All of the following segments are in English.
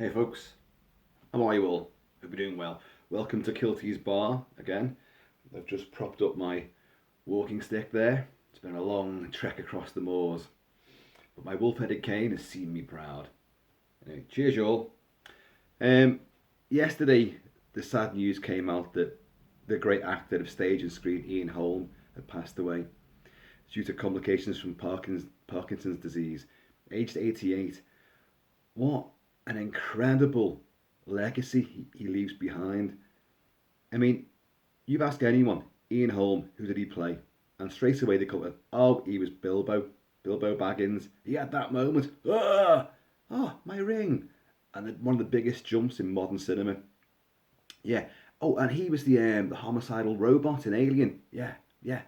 Hey folks, how are you all? Hope you're doing well. Welcome to Kilty's Bar again. I've just propped up my walking stick there. It's been a long trek across the moors, but my wolf-headed cane has seen me proud. Anyway, cheers you all. Um, Yesterday, the sad news came out that the great actor of stage and screen Ian Holm had passed away due to complications from Parkinson's disease, aged 88. What an incredible legacy he leaves behind. I mean, you've asked anyone, Ian Holm, who did he play? And straight away they come up, oh, he was Bilbo Baggins. He had that moment, my ring. And one of the biggest jumps in modern cinema. Yeah. Oh, and he was the homicidal robot in Alien. Yeah, yeah.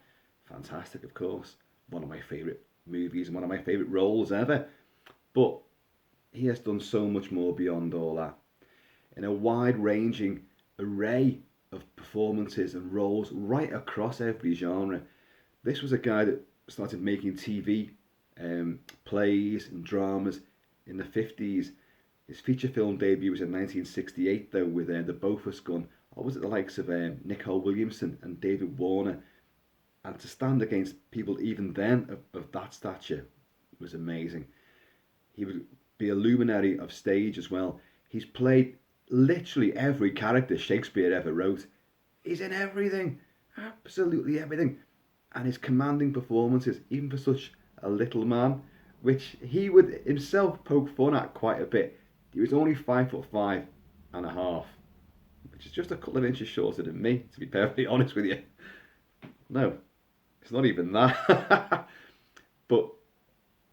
Fantastic, of course. One of my favourite movies and one of my favourite roles ever. But he has done so much more beyond all that. In a wide ranging array of performances and roles right across every genre. This was a guy that started making TV, plays and dramas in the 50s. His feature film debut was in 1968 though with the Bofors Gun. Or was it the likes of Nicole Williamson and David Warner? And to stand against people even then of that stature was amazing. He would be a luminary of stage as well. He's played literally every character Shakespeare ever wrote. He's in everything, absolutely everything. And his commanding performances, even for such a little man, which he would himself poke fun at quite a bit. He was only 5'5.5", which is just a couple of inches shorter than me, to be perfectly honest with you. No, it's not even that. But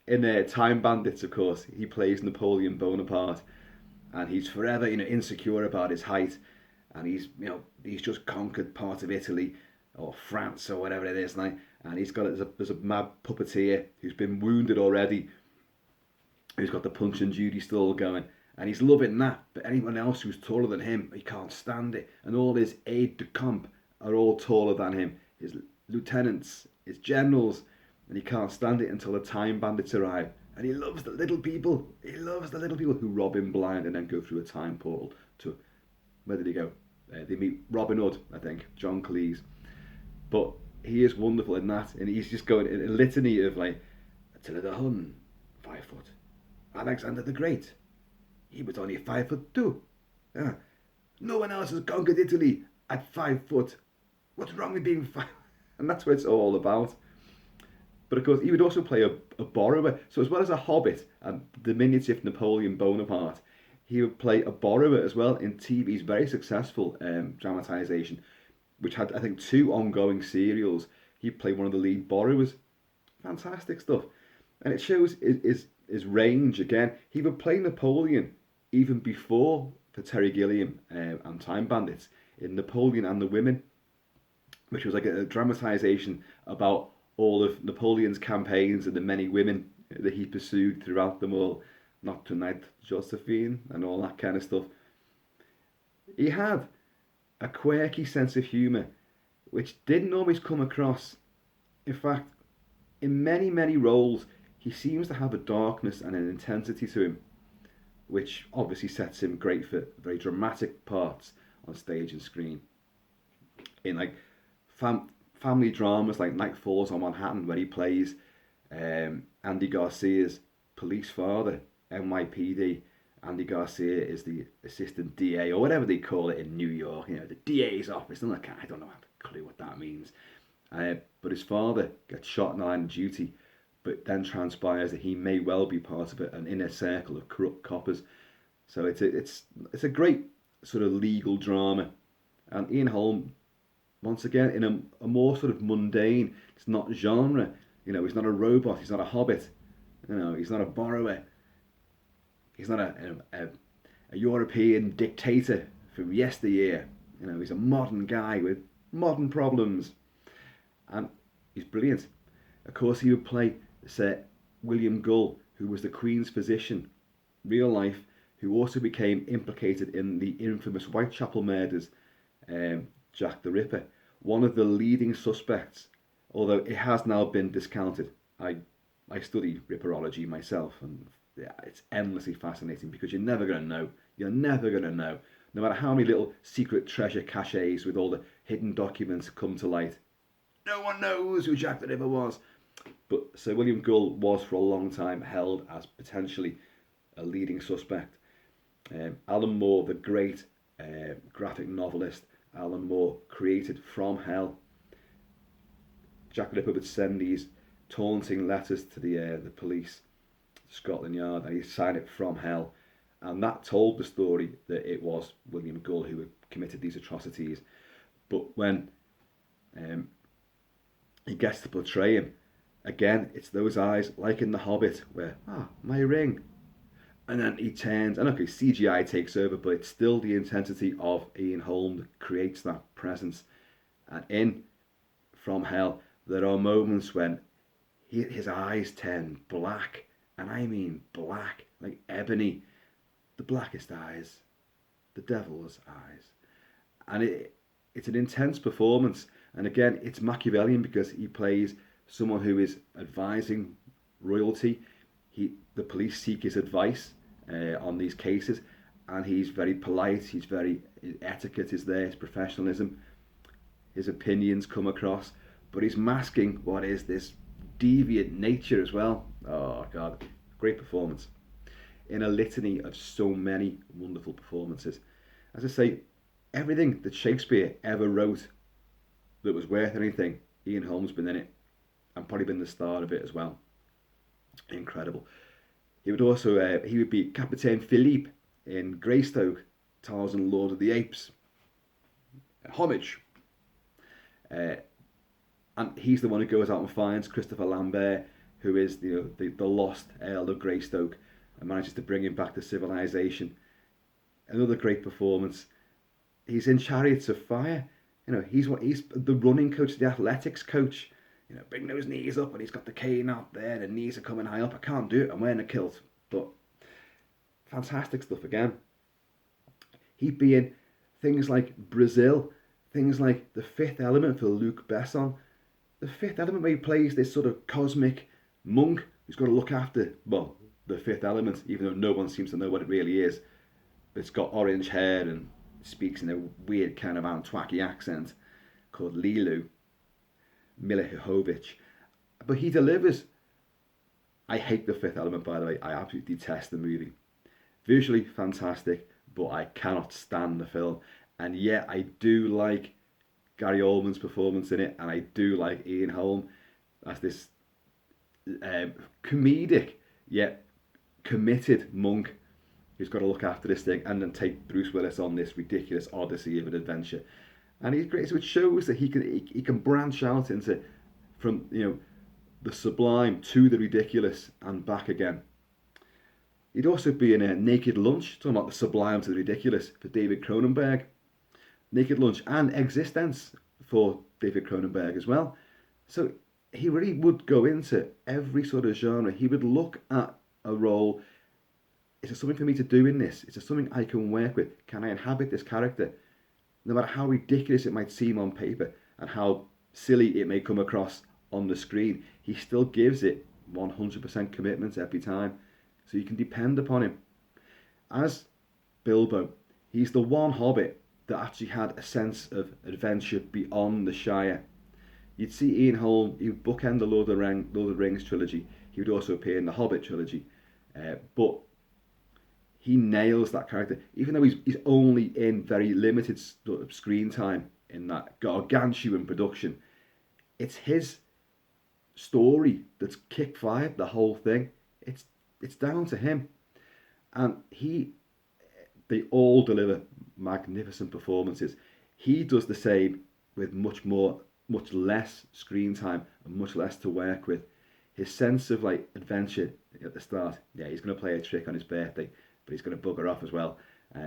in Time Bandits, of course, he plays Napoleon Bonaparte, and he's forever, insecure about his height, and he's just conquered part of Italy or France or whatever it is, and he's got there's a mad puppeteer who's been wounded already, who's got the Punch and Judy stall going, and he's loving that. But anyone else who's taller than him, he can't stand it, and all his aides de camp are all taller than him. His lieutenants, his generals, and he can't stand it until the Time Bandits arrive. And he loves the little people. He loves the little people who rob him blind and then go through a time portal to, where did he go? They meet Robin Hood, I think, John Cleese. But he is wonderful in that, and he's just going in a litany of like, Attila the Hun, 5 foot. Alexander the Great, he was only 5'2". No one else has conquered Italy at 5 foot. What's wrong with being 5? And that's what it's all about. But of course, he would also play a borrower. So as well as a hobbit and diminutive Napoleon Bonaparte, he would play a borrower as well in TV's very successful dramatisation, which had, I think, 2 ongoing serials. He played one of the lead borrowers. Fantastic stuff. And it shows his range again. He would play Napoleon even before for Terry Gilliam and Time Bandits in Napoleon and the Women, which was like a dramatisation about all of Napoleon's campaigns and the many women that he pursued throughout them all, not tonight, Josephine, and all that kind of stuff. He had a quirky sense of humour, which didn't always come across. In fact, in many roles, he seems to have a darkness and an intensity to him, which obviously sets him great for very dramatic parts on stage and screen. In like family dramas like Night Falls on Manhattan, where he plays Andy Garcia's police father, NYPD. Andy Garcia is the assistant DA, or whatever they call it in New York, the DA's office. I don't know, I have a clue what that means. But his father gets shot in the line of duty, but then transpires that he may well be part of an inner circle of corrupt coppers. So it's a great sort of legal drama. And Ian Holm, once again, in a more sort of mundane, it's not genre. He's not a robot. He's not a hobbit. He's not a borrower. He's not a European dictator from yesteryear. He's a modern guy with modern problems, and he's brilliant. Of course, he would play Sir William Gull, who was the Queen's physician, real life, who also became implicated in the infamous Whitechapel murders. Jack the Ripper, one of the leading suspects, although it has now been discounted. I study ripperology myself and yeah, it's endlessly fascinating because you're never going to know. You're never going to know. No matter how many little secret treasure caches with all the hidden documents come to light, no one knows who Jack the Ripper was. But Sir William Gull was for a long time held as potentially a leading suspect. Alan Moore, the great graphic novelist, Alan Moore created From Hell. Jack the Ripper would send these taunting letters to the police, Scotland Yard, and he'd sign it From Hell. And that told the story that it was William Gull who had committed these atrocities. But when he gets to portray him, again, it's those eyes, like in The Hobbit, where, my ring. And then he turns, and okay, CGI takes over, but it's still the intensity of Ian Holm that creates that presence. And in From Hell, there are moments when his eyes turn black, and I mean black, like ebony, the blackest eyes, the devil's eyes. And it's an intense performance. And again, it's Machiavellian because he plays someone who is advising royalty. The police seek his advice on these cases, and he's very polite. His etiquette is there, his professionalism, his opinions come across, but he's masking what is this deviant nature as well. Oh God, great performance in a litany of so many wonderful performances. As I say, everything that Shakespeare ever wrote that was worth anything, Ian Holm's been in it, and probably been the star of it as well. Incredible. He would also he would be Captain Philippe in Greystoke, Tarzan, Lord of the Apes. Homage. And he's the one who goes out and finds Christopher Lambert, who is the lost Earl of Greystoke, and manages to bring him back to civilization. Another great performance. He's in Chariots of Fire. He's the running coach, the athletics coach. Bring those knees up, and he's got the cane out there, the knees are coming high up. I can't do it, I'm wearing a kilt. But fantastic stuff again. He'd be in things like Brazil, things like The Fifth Element for Luc Besson. The Fifth Element, where he plays this sort of cosmic monk who's got to look after, the Fifth Element, even though no one seems to know what it really is. It's got orange hair and speaks in a weird kind of Antwaki accent called Lilu Milihovic. But he delivers. I hate The Fifth Element, by the way. I absolutely detest the movie. Visually fantastic, but I cannot stand the film. And yet I do like Gary Oldman's performance in it, and I do like Ian Holm as this comedic yet committed monk who's got to look after this thing and then take Bruce Willis on this ridiculous odyssey of an adventure. And he's great. So it shows that he can branch out into from the sublime to the ridiculous and back again. He'd also be in a Naked Lunch, talking about the sublime to the ridiculous for David Cronenberg. Naked Lunch and Existence for David Cronenberg as well. So he really would go into every sort of genre. He would look at a role. Is there something for me to do in this? Is there something I can work with? Can I inhabit this character? No matter how ridiculous it might seem on paper and how silly it may come across on the screen, he still gives it 100% commitment every time. So you can depend upon him. As Bilbo, he's the one hobbit that actually had a sense of adventure beyond the Shire. You'd see Ian Holm, he would bookend the Lord of the Rings trilogy. He would also appear in the Hobbit trilogy. But he nails that character, even though he's only in very limited sort of screen time in that gargantuan production. It's his story that's kick-fired the whole thing. It's down to him. And they all deliver magnificent performances. He does the same with much less screen time and much less to work with. His sense of adventure at the start, he's going to play a trick on his birthday, but he's going to bugger off as well.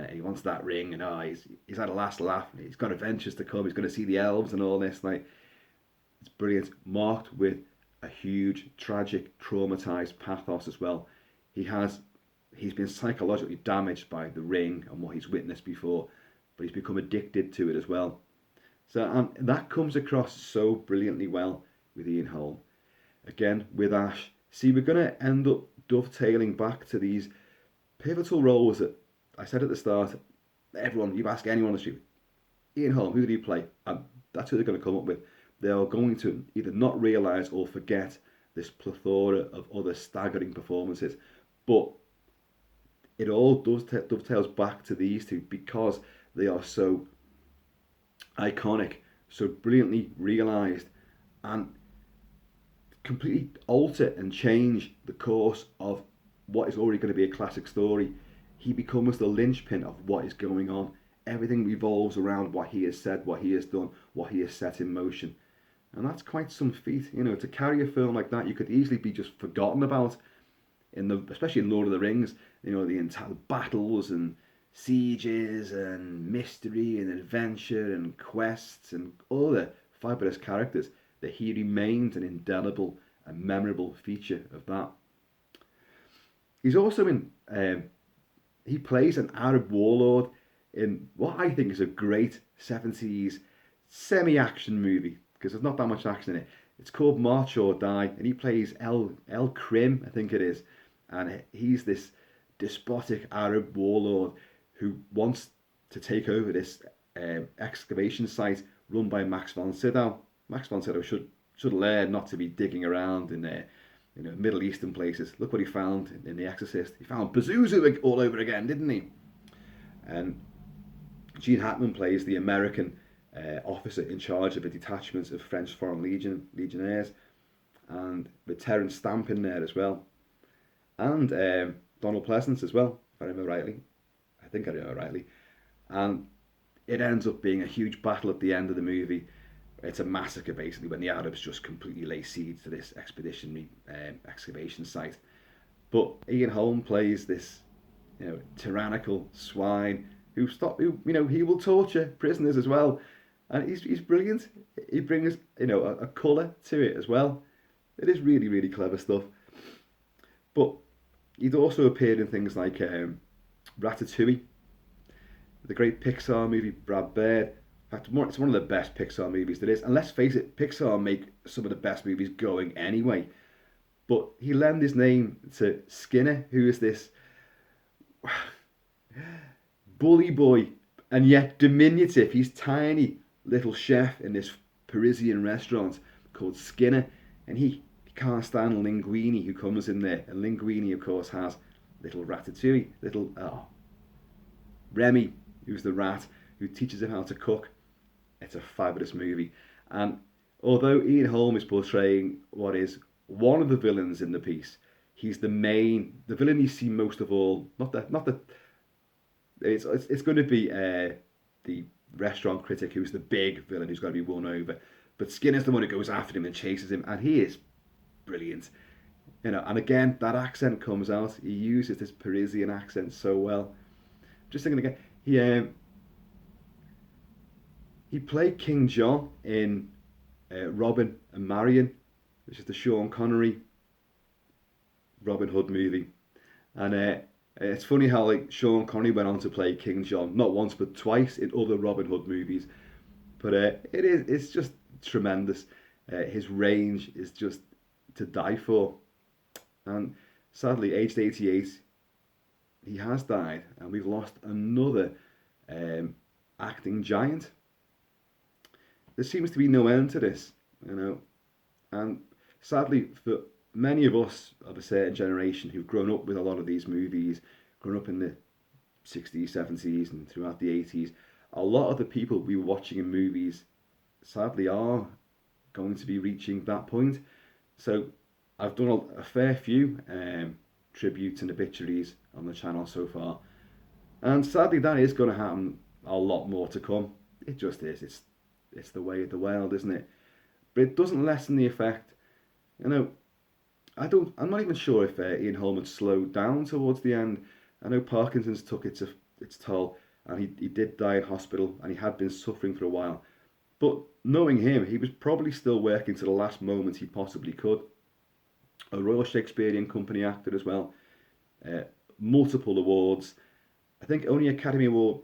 He wants that ring, and he's had a last laugh. He's got adventures to come. He's going to see the elves and all this. It's brilliant, marked with a huge, tragic, traumatized pathos as well. He's been psychologically damaged by the ring and what he's witnessed before, but he's become addicted to it as well. So that comes across so brilliantly well with Ian Holm. Again, with Ash, see, we're going to end up dovetailing back to these pivotal roles that I said at the start. Everyone, you ask anyone on the street, Ian Holm, who did he play? And that's who they're going to come up with. They are going to either not realise or forget this plethora of other staggering performances. But it all dovetails back to these two because they are so iconic, so brilliantly realised, and completely alter and change the course of what is already going to be a classic story. He becomes the linchpin of what is going on. Everything revolves around what he has said, what he has done, what he has set in motion. And that's quite some feat, to carry a film like that. You could easily be just forgotten about, especially in Lord of the Rings, the entire battles and sieges and mystery and adventure and quests and all the fabulous characters, that he remains an indelible and memorable feature of that. He's also he plays an Arab warlord in what I think is a great 70s semi-action movie, because there's not that much action in it. It's called March or Die, and he plays El Krim, I think it is. And he's this despotic Arab warlord who wants to take over this excavation site run by Max von Sydow. Max von Sydow should learn not to be digging around in Middle Eastern places. Look what he found in The Exorcist. He found Pazuzu all over again, didn't he? And Gene Hackman plays the American officer in charge of a detachment of French Foreign Legionnaires, and with Terence Stamp in there as well, and Donald Pleasance as well, if I remember rightly. I think I remember rightly. And it ends up being a huge battle at the end of the movie. It's a massacre, basically, when the Arabs just completely lay siege to this expeditionary excavation site. But Ian Holm plays this, tyrannical swine who he will torture prisoners as well, and he's brilliant. He brings a colour to it as well. It is really, really clever stuff. But he'd also appeared in things like Ratatouille, the great Pixar movie, Brad Bird. In fact, it's one of the best Pixar movies there is. And let's face it, Pixar make some of the best movies going anyway. But he lent his name to Skinner, who is this bully boy, and yet diminutive. He's tiny little chef in this Parisian restaurant called Skinner, and he can't stand Linguini, who comes in there. And Linguini, of course, has little Ratatouille, little Remy, who's the rat, who teaches him how to cook. It's a fabulous movie. And although Ian Holm is portraying what is one of the villains in the piece, he's the villain you see most of all. It's going to be the restaurant critic who's the big villain who's going to be won over. But Skinner's the one who goes after him and chases him, and he is brilliant. And again, that accent comes out. He uses this Parisian accent so well. Just thinking again, he played King John in Robin and Marion, which is the Sean Connery Robin Hood movie. And it's funny how Sean Connery went on to play King John, not once but twice in other Robin Hood movies. But it's just tremendous. His range is just to die for. And sadly, aged 88, he has died, and we've lost another acting giant. There seems to be no end to this, and sadly for many of us of a certain generation who've grown up with a lot of these movies, grown up in the 60s, 70s and throughout the 80s, a lot of the people we were watching in movies sadly are going to be reaching that point. So I've done a fair few tributes and obituaries on the channel so far, and sadly that is going to happen a lot more to come. It just is. It's the way of the world, isn't it? But it doesn't lessen the effect. I'm not even sure if Ian Holm had slowed down towards the end. I know Parkinson's took its toll, and he did die in hospital, and he had been suffering for a while. But knowing him, he was probably still working to the last moment he possibly could. A Royal Shakespearean Company actor as well. Multiple awards. I think only Academy Award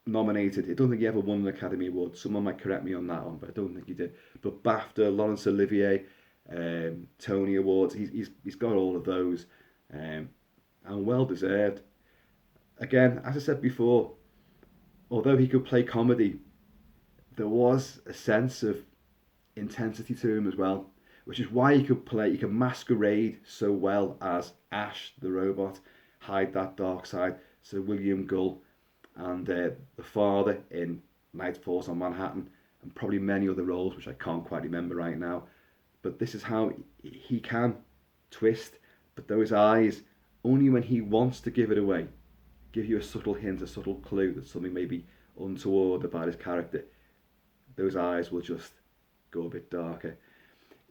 nominated. I don't think he ever won an Academy Award. Someone might correct me on that one, but I don't think he did. But BAFTA, Laurence Olivier, Tony Awards. He's got all of those, and well deserved. Again, as I said before, although he could play comedy, there was a sense of intensity to him as well, which is why he could masquerade so well as Ash the robot, hide that dark side. So William Gull and the father in Night Falls on Manhattan, and probably many other roles which I can't quite remember right now. But this is how he can twist, but those eyes, only when he wants to give it away, give you a subtle hint, a subtle clue that something may be untoward about his character, those eyes will just go a bit darker.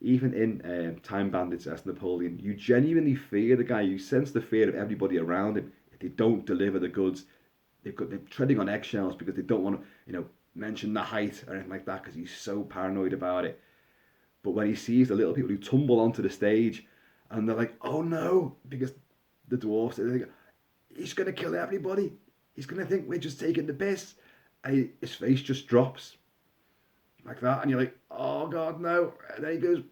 Even in Time Bandits as Napoleon, you genuinely fear the guy. You sense the fear of everybody around him. If they don't deliver the goods, they're treading on eggshells because they don't want to, mention the height or anything like that because he's so paranoid about it. But when he sees the little people who tumble onto the stage and they're like, oh no, because the dwarfs, they think, he's going to kill everybody. He's going to think we're just taking the piss. And his face just drops like that. And you're like, oh God, no. And then he goes,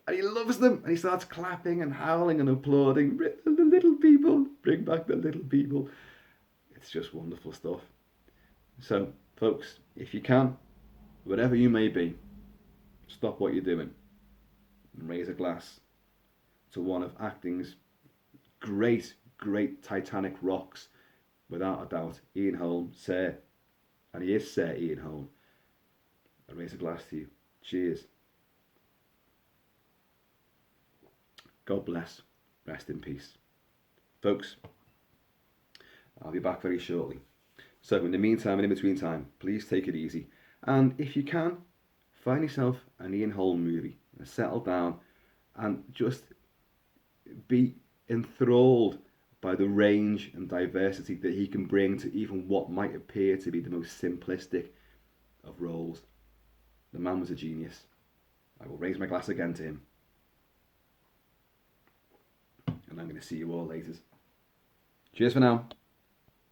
and he loves them. And he starts clapping and howling and applauding. The little people, bring back the little people. It's just wonderful stuff. So, folks, if you can, wherever you may be, stop what you're doing and raise a glass to one of acting's great Titanic rocks, without a doubt, Ian Holm, Sir, and he is Sir Ian Holm. I raise a glass to you. Cheers. God bless. Rest in peace. Folks, I'll be back very shortly. So in the meantime and in between time, please take it easy. And if you can, find yourself an Ian Holm movie and settle down and just be enthralled by the range and diversity that he can bring to even what might appear to be the most simplistic of roles. The man was a genius. I will raise my glass again to him. And I'm going to see you all later. Cheers for now.